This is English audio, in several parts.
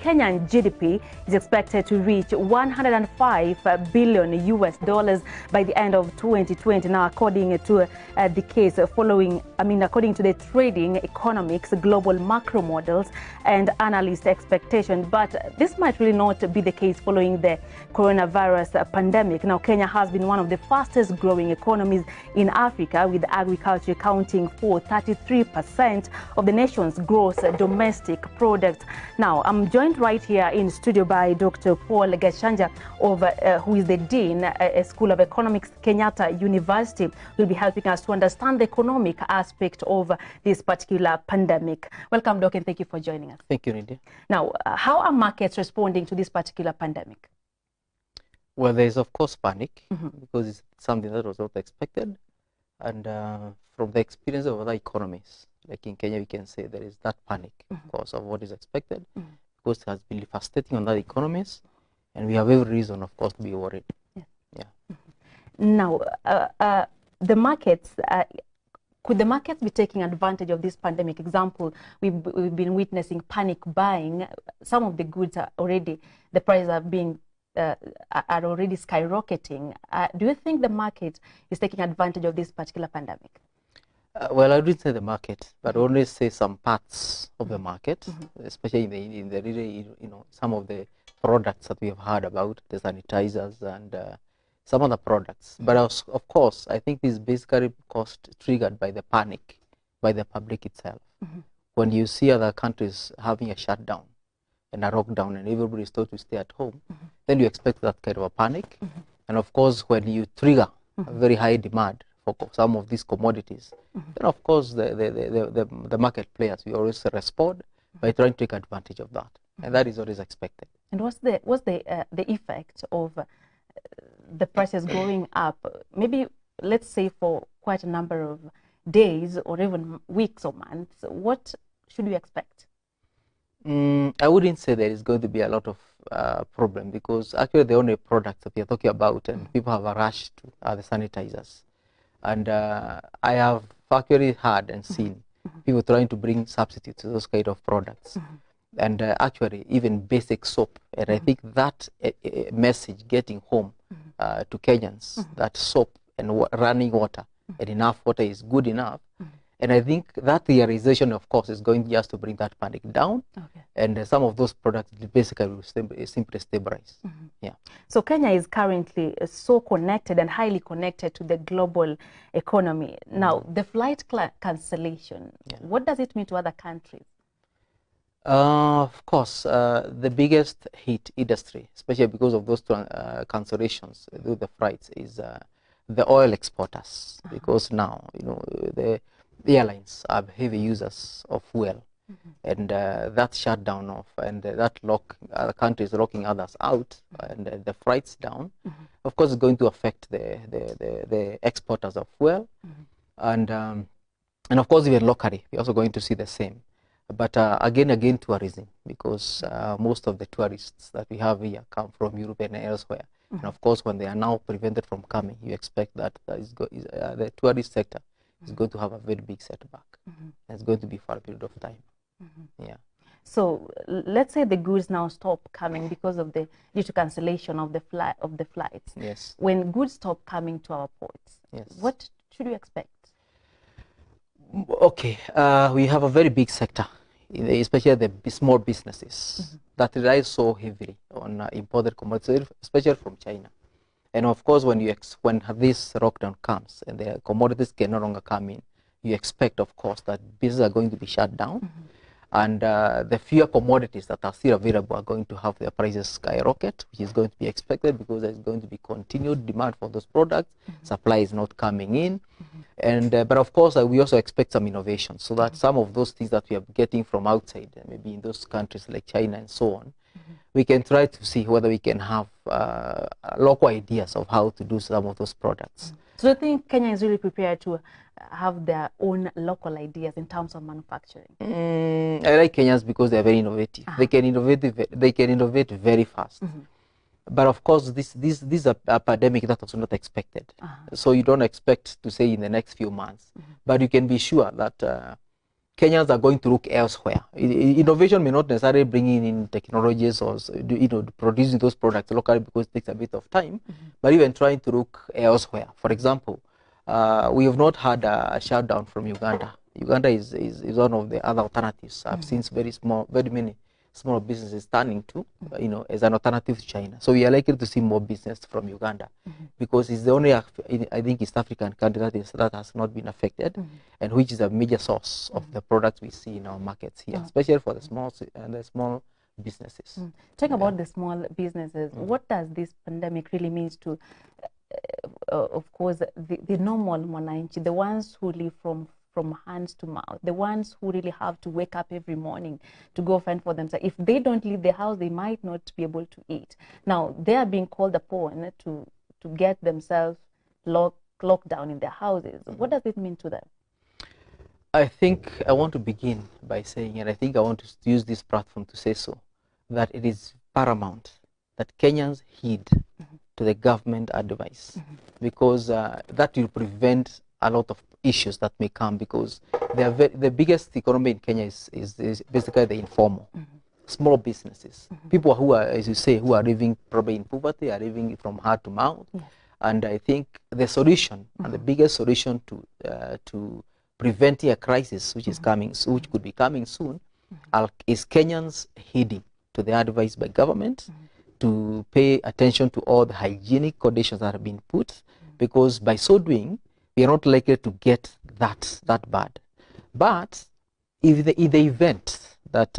Kenyan GDP is expected to reach 105 billion US dollars by the end of 2020. Now, according to the case according to the trading economics, global macro models and analyst expectations. But this might really not be the case following the coronavirus pandemic. Now, Kenya has been one of the fastest growing economies in Africa, with agriculture accounting for 33% of the nation's gross domestic product. Now, I'm joined right here in studio by Dr. Paul Gachanja, who is the Dean at School of Economics, Kenyatta University, who will be helping us to understand the economic aspect of this particular pandemic. Welcome, Doc, and thank you for joining us. Thank you, Lydia. Now, how are markets responding to this particular pandemic? Well, there is, of course, panic, because it's something that was not expected. And from the experience of other economies, like in Kenya, we can say there is that panic, of course, of what is expected, because it has been devastating on other economies, and we have every reason, of course, to be worried. Yeah. Now, the markets, could the markets be taking advantage of this pandemic? Example, we've been witnessing panic buying. Some of the goods are already, the prices are already skyrocketing. Do you think the market is taking advantage of this particular pandemic? Well, I wouldn't say the market, but only say some parts of the market, especially in the really, some of the products that we have heard about, the sanitizers and some other products. But of course, I think this is basically triggered by the panic by the public itself. When you see other countries having a shutdown and a lockdown and everybody is told to stay at home, then you expect that kind of a panic. And of course, when you trigger a very high demand for some of these commodities, then of course the market players will always respond by trying to take advantage of that, and that is what is expected. And what's the effect of the prices going up? Maybe let's say for quite a number of days or even weeks or months. What should we expect? I wouldn't say there is going to be a lot of problem, because actually the only products that we are talking about and people have a rush to are the sanitizers. And I have actually heard and seen people trying to bring substitutes to those kind of products. And actually even basic soap. And I think that message getting home to Kenyans, that soap and running water and enough water is good enough. And I think that realization, of course, is going just to bring that panic down. And some of those products basically will simply stabilize. Yeah. So Kenya is currently so connected and highly connected to the global economy. Now, the flight cancellation, what does it mean to other countries? Of course, the biggest hit industry, especially because of those cancellations with the flights, is the oil exporters. Because now, the airlines are heavy users of fuel, and that shutdown of and that countries locking others out, and the flights down, of course, is going to affect the exporters of fuel, and of course even locally we're also going to see the same. But again tourism, because most of the tourists that we have here come from Europe and elsewhere, and of course when they are now prevented from coming, you expect that the tourist sector is going to have a very big setback. It's going to be for a period of time. Yeah. So let's say the goods now stop coming because of due to cancellation of the flights. Yes. When goods stop coming to our ports, what should we expect? Okay, we have a very big sector, especially the small businesses that rely so heavily on imported commodities, especially from China. And of course, when this lockdown comes and the commodities can no longer come in, you expect, of course, that businesses are going to be shut down, and the fewer commodities that are still available are going to have their prices skyrocket, which is going to be expected because there's going to be continued demand for those products. Supply is not coming in, and but of course, we also expect some innovation, so that some of those things that we are getting from outside, maybe in those countries like China and so on, we can try to see whether we can have local ideas of how to do some of those products. So I think Kenya is really prepared to have their own local ideas in terms of manufacturing. I like Kenyans because they are very innovative. They can innovate very fast. But of course, this is a pandemic that was not expected. So you don't expect to say in the next few months. But you can be sure that Kenyans are going to look elsewhere. Innovation may not necessarily bring in technologies or producing those products locally because it takes a bit of time, but even trying to look elsewhere. For example, we have not had a shutdown from Uganda. Uganda is one of the other alternatives. I've seen very many small businesses turning to, as an alternative to China. So we are likely to see more business from Uganda because it's the only, I think, East African country that has not been affected, and which is a major source of the products we see in our markets here, especially for the small businesses. Talking about the small businesses, what does this pandemic really mean to, of course, the normal mwananchi, the ones who live from hands to mouth, the ones who really have to wake up every morning to go fend for themselves? If they don't leave the house, they might not be able to eat. Now, they are being called upon to get themselves locked down in their houses. What does it mean to them? I think I want to begin by saying, and I think I want to use this platform to say so, that it is paramount that Kenyans heed to the government advice, because that will prevent a lot of issues that may come, because the biggest economy in Kenya is basically the informal, small businesses. People who are, as you say, who are living probably in poverty, are living from hand to mouth. And I think the solution, and the biggest solution to preventing a crisis which is coming, which could be coming soon, is Kenyans heeding to the advice by government to pay attention to all the hygienic conditions that have been put, because by so doing, we are not likely to get that bad. But if in the event that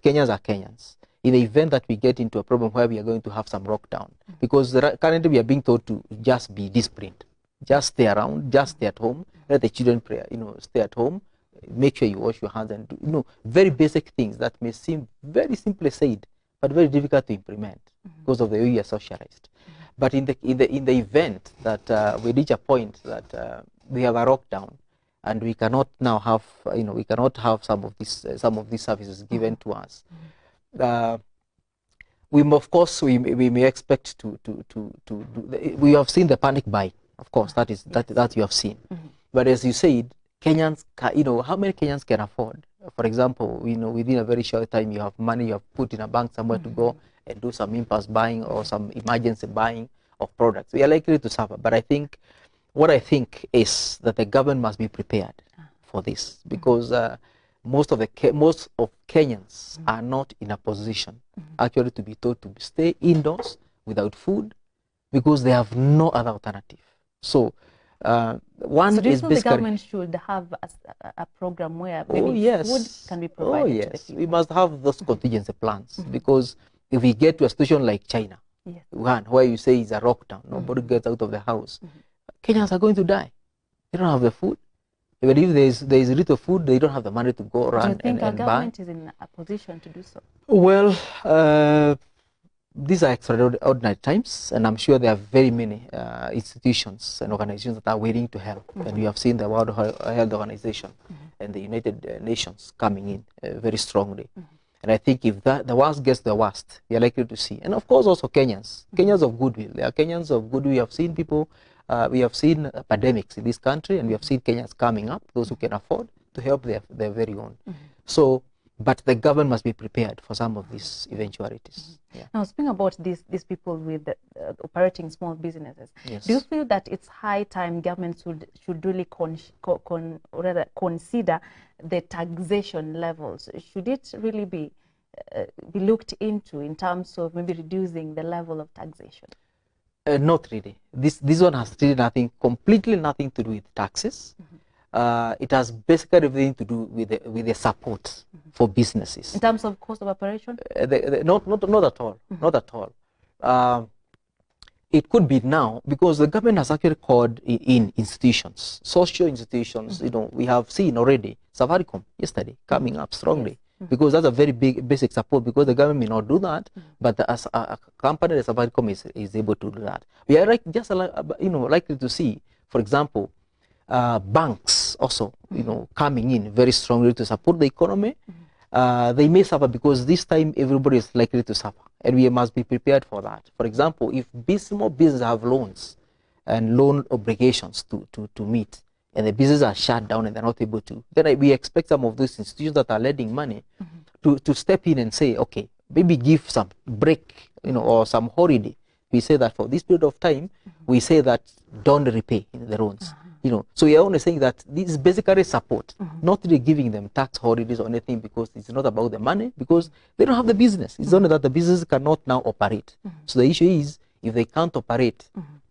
Kenyans are Kenyans, in the event that we get into a problem where we are going to have some lockdown, because currently we are being told to just be disciplined, just stay around, just stay at home, let the children pray, stay at home, make sure you wash your hands, and do, very basic things that may seem very simply said, but very difficult to implement because of the way we are socialized. But in the event that we reach a point that we have a lockdown, and we cannot now have, we cannot have some of these services given to us, of course we may expect to do. We have seen the panic buy, of course, that you have seen. But as you said, Kenyans, how many Kenyans can afford? For example, within a very short time, you have money you have put in a bank somewhere to go and do some impulse buying or some emergency buying of products. We are likely to suffer. But what I think is that the government must be prepared for this, because most of Kenyans are not in a position actually to be told to stay indoors without food, because they have no other alternative. So one do you is feel basically the government should have a program where maybe food can be provided? Oh yes, we must have those contingency plans, because if we get to a situation like China, Wuhan, where you say it's a lockdown, nobody gets out of the house, Kenyans are going to die. They don't have the food. Even if there is little food, they don't have the money to go around and buy. Do you think our government is in a position to do so? Well, these are extraordinary times, and I'm sure there are very many institutions and organizations that are willing to help. And we have seen the World Health Organization and the United Nations coming in very strongly. And I think if the worst gets the worst, we are likely to see. And of course also Kenyans of goodwill. There are Kenyans of goodwill. We have seen people, we have seen pandemics in this country, and we have seen Kenyans coming up, those who can afford to help their very own. So, but the government must be prepared for some of these eventualities. Now, speaking about these people with operating small businesses, do you feel that it's high time government should really consider the taxation levels? Should it really be looked into in terms of maybe reducing the level of taxation? Not really. This one has really completely nothing to do with taxes. It has basically everything to do with the support for businesses. In terms of cost of operation? Not at all. Not at all. It could be now, because the government has actually called in institutions, social institutions. We have seen already Safaricom yesterday coming up strongly. Because that's a very basic support, because the government may not do that, but as a company, the Safaricom is able to do that. We are likely to see, for example, banks also, coming in very strongly to support the economy. They may suffer, because this time everybody is likely to suffer, and we must be prepared for that. For example, if small businesses have loans and loan obligations to meet, and the businesses are shut down and they're not able to, then we expect some of those institutions that are lending money to step in and say, okay, maybe give some break, or some holiday. We say that for this period of time, we say that don't repay the loans. So we are only saying that this is basically support, not really giving them tax holidays or anything, because it's not about the money, because they don't have the business. It's only that the business cannot now operate. So the issue is, if they can't operate,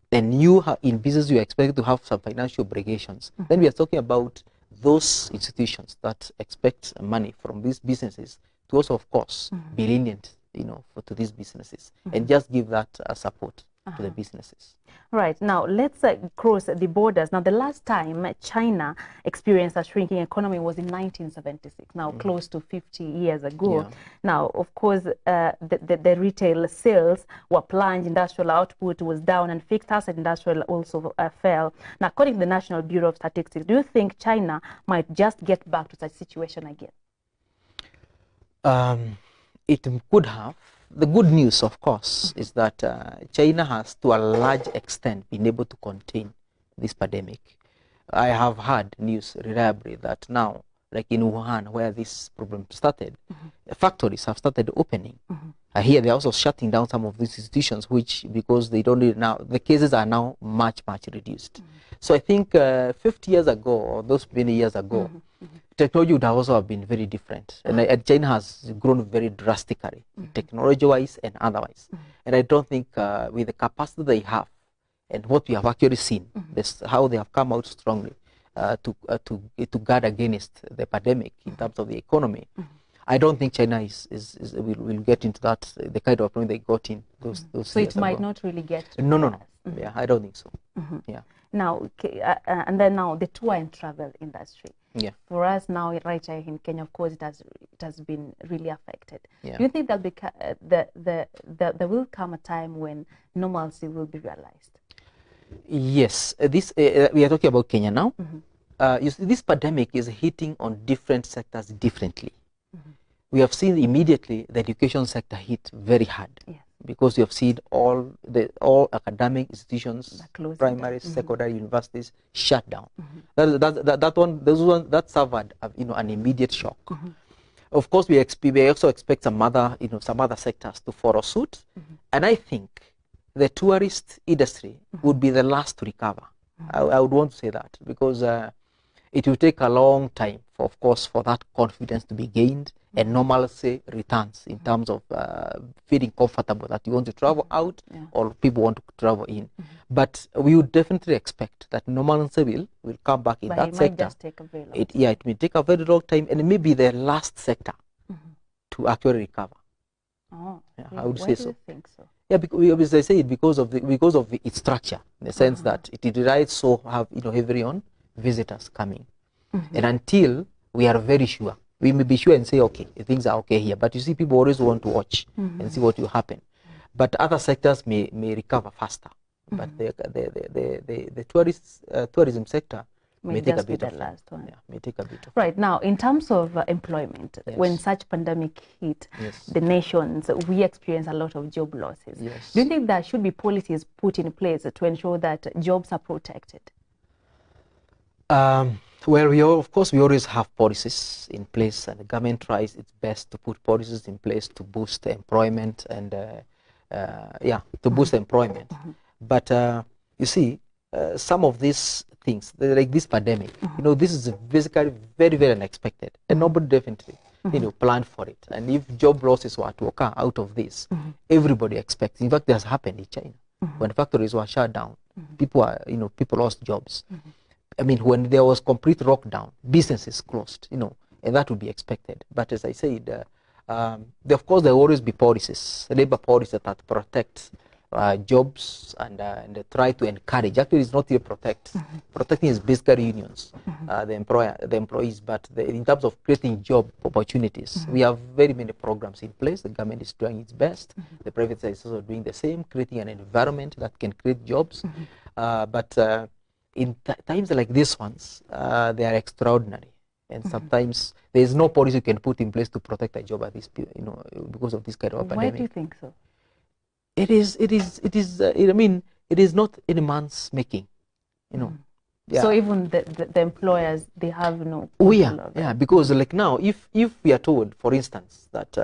then you in business you expect to have some financial obligations. Then we are talking about those institutions that expect money from these businesses to also, of course, be lenient, to these businesses, and just give that support to the businesses. Right. Now, let's cross the borders. Now, the last time China experienced a shrinking economy was in 1976, now close to 50 years ago. Yeah. Now, of course, the retail sales were plunged, industrial output was down, and fixed asset industrial also fell. Now, according to the National Bureau of Statistics, do you think China might just get back to such situation again? It could have. The good news, of course, is that China has, to a large extent, been able to contain this pandemic. I have heard news reliably that now, like in Wuhan, where this problem started, factories have started opening. Here, they're also shutting down some of these institutions, which, because they don't need now, the cases are now much, much reduced. So I think 50 years ago, or those many years ago, technology would also have been very different. And China has grown very drastically, technology-wise and otherwise. And I don't think with the capacity they have and what we have actually seen, this, how they have come out strongly to guard against the pandemic in terms of the economy, I don't think China will get into that, the kind of problem they got in those So years it might ago. not really get to No. Yeah, I don't think so. Yeah. Now, and then now the tour and travel industry. Yeah. For us now, right here in Kenya, of course, it has been really affected. Yeah. Do you think that there will come a time when normalcy will be realized? Yes. This we are talking about Kenya now. You see, this pandemic is hitting on different sectors differently. We have seen immediately the education sector hit very hard. Yes. Because you have seen all academic institutions, primary, secondary, universities shut down. That suffered an immediate shock. Of course, we also expect some other sectors to follow suit, and I think the tourist industry would be the last to recover. I would want to say that, because it will take a long time, of course, for that confidence to be gained and normalcy returns in terms of feeling comfortable that you want to travel out or people want to travel in. But we would definitely expect that normalcy will come back in that sector. But it might just take a very long time. It may take a very long time, and it may be the last sector to actually recover. Oh, yeah, really? I would Why say do so. you think so? Yeah, because I say it because of its structure, in the sense that it relies so heavily on visitors coming, and until we are very sure, we may be sure and say, okay, things are okay here. But you see, people always want to watch and see what will happen. But other sectors may recover faster. But the tourism sector may take a bit of time. Yeah, may take a bit of Right. Now, in terms of employment, when such pandemic hit the nations, we experience a lot of job losses. Yes. Do you think there should be policies put in place to ensure that jobs are protected? Well, of course, we always have policies in place, and the government tries its best to put policies in place to boost employment and, boost employment. But you see, some of these things, like this pandemic, this is basically very, very unexpected, and nobody definitely, planned for it. And if job losses were to occur out of this, everybody expects. In fact, it has happened in China when factories were shut down. People lost jobs. I mean, when there was complete lockdown, businesses closed, and that would be expected. But as I said, of course, there will always be policies, labor policies that protect jobs and try to encourage. Actually, it's not here protect. Protecting is basically unions, the employees. But in terms of creating job opportunities, we have very many programs in place. The government is doing its best. The private sector is also doing the same, creating an environment that can create jobs. But in times like these ones, they are extraordinary, and sometimes there is no policy you can put in place to protect a job at this, because of this kind of pandemic. Why do you think so? It is. I mean, it is not any man's making. Yeah. So even the employers, they have no Oh control yeah, over yeah. it. Because like now, if we are told, for instance, that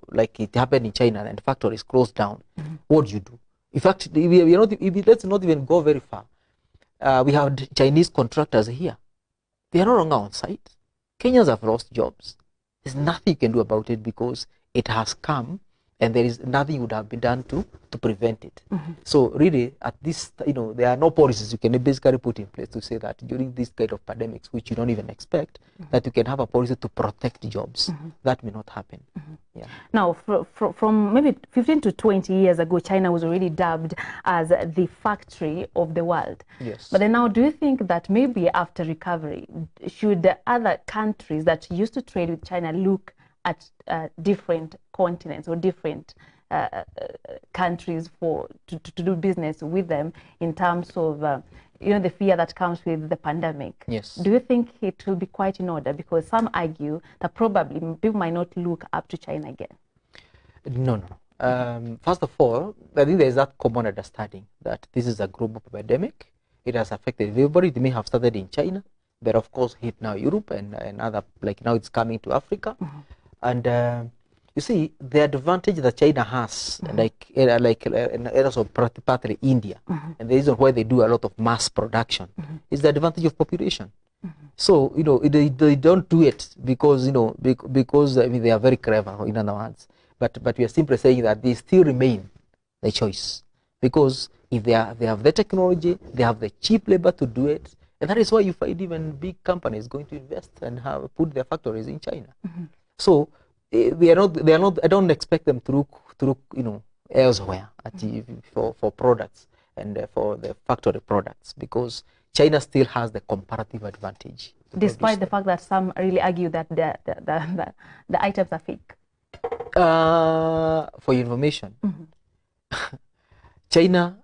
like it happened in China and factories closed down, what do you do? In fact, we are not. Let's not even go very far. We have Chinese contractors here. They are no longer on site. Kenyans have lost jobs. There's nothing you can do about it because it has come and there is nothing would have been done to prevent it. So really, at this, there are no policies you can basically put in place to say that during this kind of pandemics, which you don't even expect, that you can have a policy to protect jobs. That may not happen. Yeah. Now, from maybe 15 to 20 years ago, China was already dubbed as the factory of the world. Yes. But then now, do you think that maybe after recovery, should the other countries that used to trade with China look at different continents or different countries to do business with them in terms of the fear that comes with the pandemic? Yes. Do you think it will be quite in order? Because some argue that probably people might not look up to China again. No. First of all, I think there is that common understanding that this is a global pandemic. It has affected everybody. It may have started in China, but of course hit now Europe and other, like now it's coming to Africa. And you see, the advantage that China has, and also partly India, and the reason why they do a lot of mass production is the advantage of population. So, they don't do it because, because I mean, they are very clever, in other words. But we are simply saying that they still remain the choice. Because if they have the technology, they have the cheap labor to do it. And that is why you find even big companies going to invest and put their factories in China. So, they are not, I don't expect them to look, elsewhere for products and for the factory products, because China still has the comparative advantage. Despite the fact that some really argue that the items are fake. For your information, China,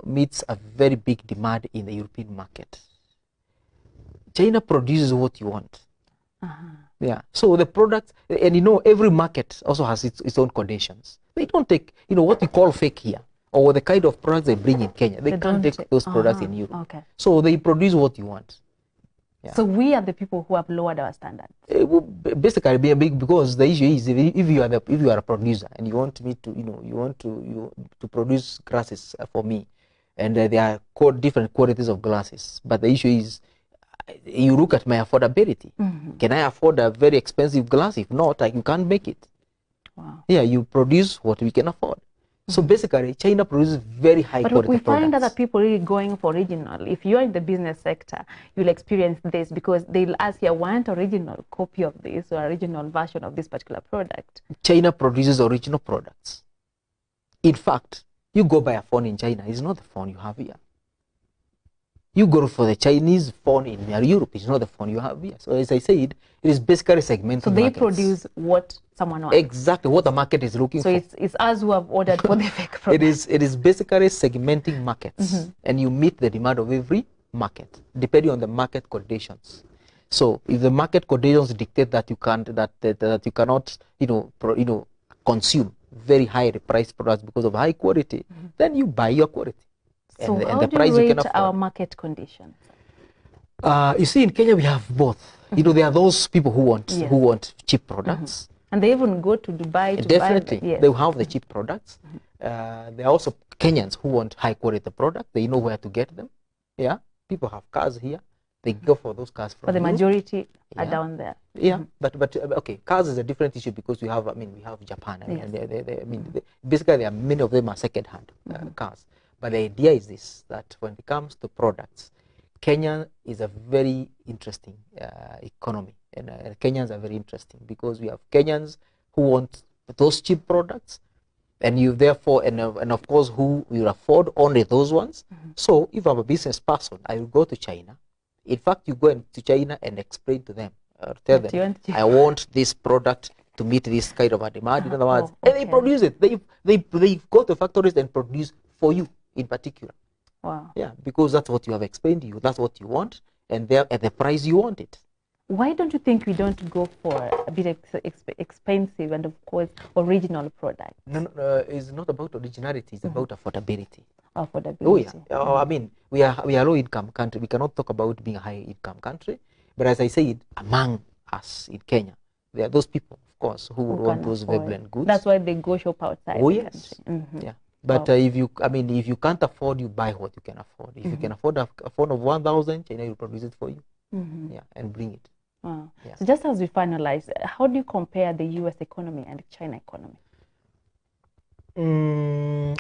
meets a very big demand in the European market. China produces what you want. Yeah. So the products, and every market also has its own conditions. They don't take, what we call fake here, or the kind of products they bring in Kenya. They can't take those products in Europe. Okay. So they produce what you want. Yeah. So we are the people who have lowered our standards. Basically, because the issue is if you are a producer and you want me to to produce glasses for me, and there are different qualities of glasses, but the issue is you look at my affordability. Can I afford a very expensive glass? If not, you can't make it. Wow. Yeah, you produce what we can afford. So basically, China produces very high quality products. But we find other people really going for original. If you're in the business sector, you'll experience this because they'll ask you, I want original copy of this or original version of this particular product. China produces original products. In fact, you go buy a phone in China, it's not the phone you have here. You go for the Chinese phone in Europe, it's not the phone you have here. So as I said, it is basically segmenting. So they markets. Produce what someone wants. Exactly what the market is looking for. So it's us who have ordered for the fake product. It is basically segmenting markets, and you meet the demand of every market depending on the market conditions. So if the market conditions dictate that you can't, that you cannot, consume very high priced products because of high quality, then you buy your quality. So and the price you can afford. Our market conditions? You see, in Kenya we have both. There are those people who want cheap products, and they even go to Dubai to definitely buy. Yes. They have the cheap products. There are also Kenyans who want high quality products. They know where to get them. Yeah, people have cars here. They go for those cars from. But the majority are down there. Yeah, but okay, cars is a different issue because we have Japan. Basically, there are many of them are second-hand cars. But the idea is this: that when it comes to products, Kenya is a very interesting economy, and Kenyans are very interesting because we have Kenyans who want those cheap products, and you therefore, and of course, who will afford only those ones. So, if I'm a business person, I will go to China. In fact, you go to China and explain to them, tell them, I want this product to meet this kind of a demand. In other words, and they produce it. They go to factories and produce for you in particular. Wow. Yeah, because that's what you have explained to you. That's what you want, and they're at the price you want it. Why don't you think we don't go for a bit expensive and, of course, original product? No, it's not about originality. It's about affordability. affordability. Oh yeah. I mean, we are a low income country. We cannot talk about being a high income country. But as I said, among us in Kenya, there are those people, of course, who would want those vibrant goods. That's why they go shop outside oh the yes. country. Yeah. But if you can't afford, you buy what you can afford. If you can afford a phone of 1,000, China will produce it for you. Yeah, and bring it. Wow. Yeah. So just as we finalize, how do you compare the U.S. economy and the China economy?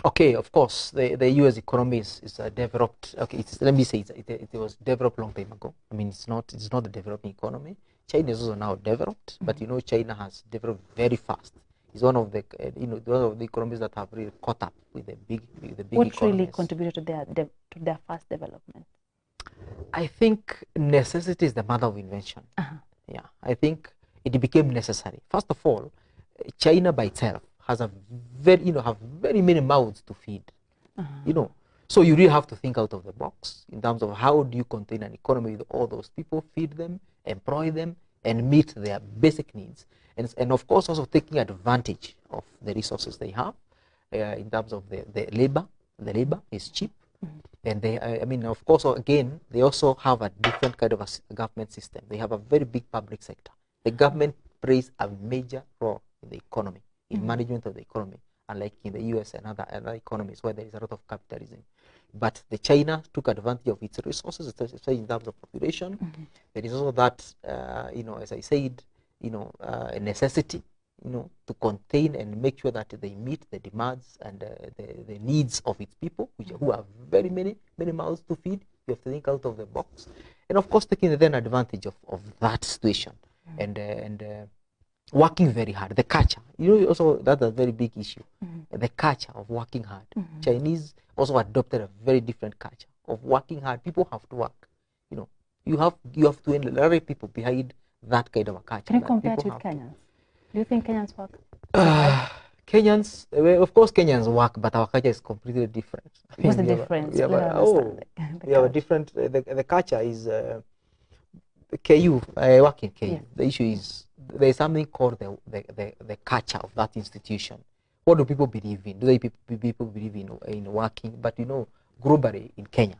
Okay, of course, the U.S. economy is developed. Okay, let me say it was developed long time ago. I mean, it's not a developing economy. China is also now developed, but you know, China has developed very fast. It's one of the one of the economies that have really caught up with the big What economies. really contributed to their fast development? I think necessity is the mother of invention. Yeah, I think it became necessary. First of all, China by itself has a very many mouths to feed. So you really have to think out of the box in terms of how do you contain an economy with all those people, feed them, employ them, and meet their basic needs, and of course also taking advantage of the resources they have in terms of the labor. The labor is cheap. And they, I mean, of course, again, they also have a different kind of a government system. They have a very big public sector. The government plays a major role in the economy, in management of the economy, unlike in the US and other economies where there is a lot of capitalism. But the China took advantage of its resources, especially in terms of population. There is also that, as I said, a necessity, to contain and make sure that they meet the demands and the needs of its people, who have very many mouths to feed. You have to think out of the box, and of course taking then advantage of that situation and working very hard. The culture, also that's a very big issue. The culture of working hard. Chinese also adopted a very different culture of working hard. People have to work. You have to encourage people behind that kind of a culture. Can you compare it with Kenyans? Do you think Kenyans work? Kenyans, well, of course, Kenyans work, but our culture is completely different. What's the difference? We have a different. The culture is KU. I work in KU. Yes. The issue is there is something called the culture of that institution. What do people believe in? Do people believe in working? But globally in Kenya,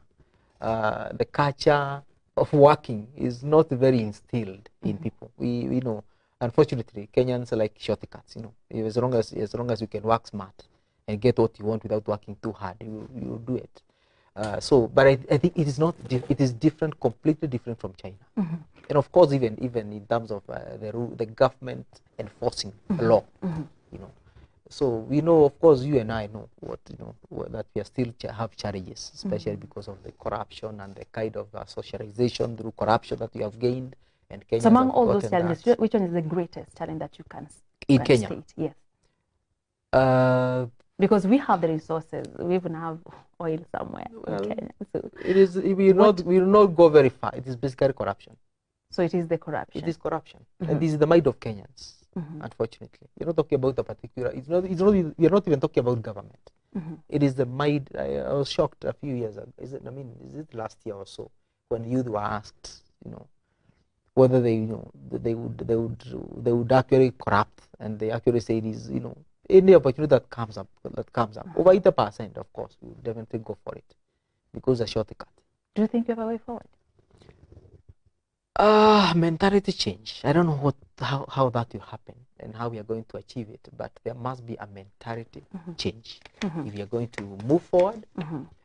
the culture of working is not very instilled in people. We know. Unfortunately, Kenyans are like shortcuts. As long as you can work smart and get what you want without working too hard, you do it. But I think it is not. It is different, completely different from China. And of course, even in terms of the government enforcing law, So we know, of course, you and I know that we are still have challenges, especially because of the corruption and the kind of socialization through corruption that we have gained. And Kenyans so among all those challenges, which one is the greatest challenge that you can Kenya state? Yes. Because we have the resources, we even have oil somewhere in Kenya. So it is. We will not go very far. It is basically corruption. So it is the corruption. It is corruption, and this is the mind of Kenyans. Unfortunately, you're not talking about a particular. It's not. We are not even talking about government. It is the mind. I was shocked a few years ago. Is it last year or so, when youth were asked, whether they would actually corrupt, and they actually say it is, any opportunity that comes up over 80%, of course, we will definitely go for it, because a shortcut. Do you think you have a way forward? Mentality change. I don't know how that will happen and how we are going to achieve it, but there must be a mentality change if we are going to move forward,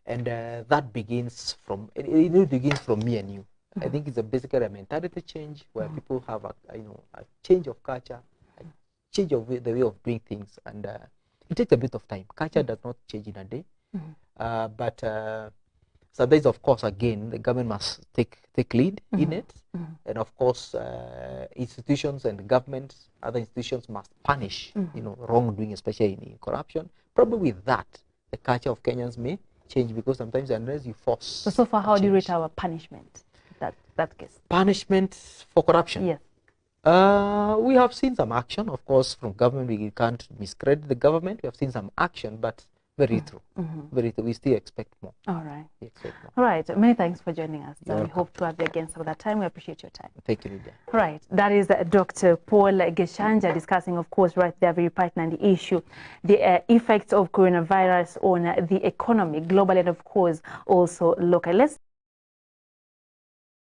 and that begins from me and you. I think it's basically a mentality change where people have a change of culture, a change of the way of doing things, and it takes a bit of time. Culture does not change in a day, but sometimes, of course, again, the government must take lead in it, and of course, institutions and governments, other institutions must punish wrongdoing, especially in corruption. Probably with that, the culture of Kenyans may change, because sometimes unless you force. So far, how do you rate our punishment? That case. Punishment for corruption. Yes. We have seen some action, of course, from government. We can't miscredit the government. We have seen some action, but Very true. Very true. We still expect more. All right. We expect more. All right. Many thanks for joining us. You're We welcome. hope to have you again some other time. We appreciate your time. Thank you, Lydia. Right. That is Dr. Paul Geshanja discussing, of course, right there, very pertinent issue, the effects of coronavirus on the economy globally and, of course, also locally. Let's